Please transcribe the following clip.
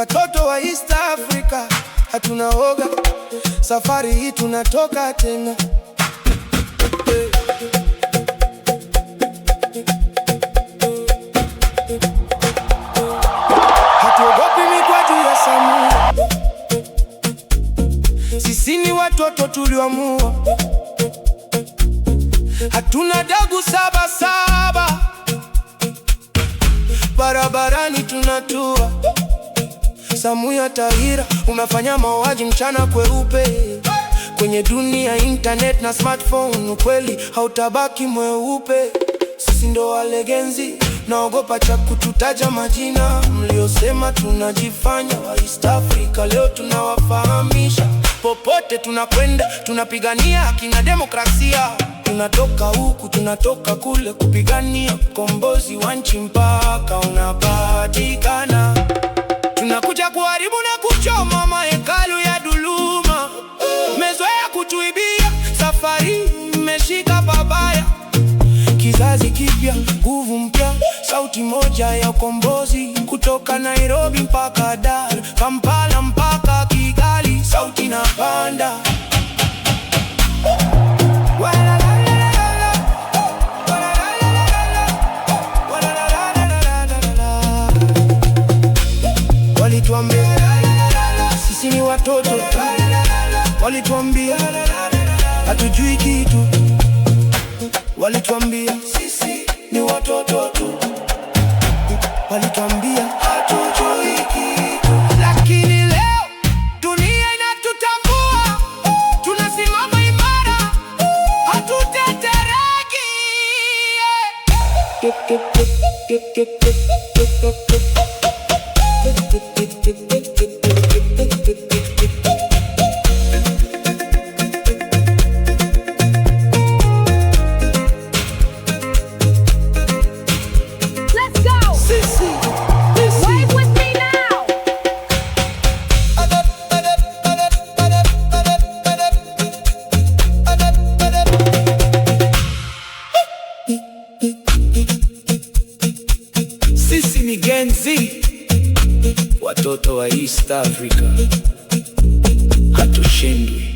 Watoto wa East Africa hatuna oga, safari hii tunatoka tena. Hatuogopi mikwaju ya Samia, sisi ni watoto tuliamua. Hatuna dagu saba saba, barabarani tunatua. Samia Tahira, unafanya mauaji mchana kweupe. Kwenye dunia internet na smartphone, ukweli hautabaki mweupe. Sisi ndo walegenzi, naogopa cha kututaja majina. Mliosema tunajifanya wa East Africa, leo tunawafahamisha. Popote tunakwenda, tunapigania haki na demokrasia. Tunatoka huku, tunatoka kule, kupigania ukombozi wa nchi mpaka unapatikana. Tunakuja kuharibu na kuchoma mahekalu ya dhuluma. Mmezoea kutuibia, safari mmeshika babaya. Kizazi kipya, nguvu mpya, sauti moja ya ukombozi. Kutoka Nairobi mpaka Dar, Kampala mpaka Kigali, sauti inapanda. Walituambia sisi ni watoto, walituambia hatujui kitu, walituambia sisi ni watoto tu, walituambia hatujui kitu. Lakini leo dunia inatutambua, tunasimama imara, hatutetereki. Let's go! Sisi, Wave with me now! sisi ni Gen Z, watoto wa East Africa, hatushindwi.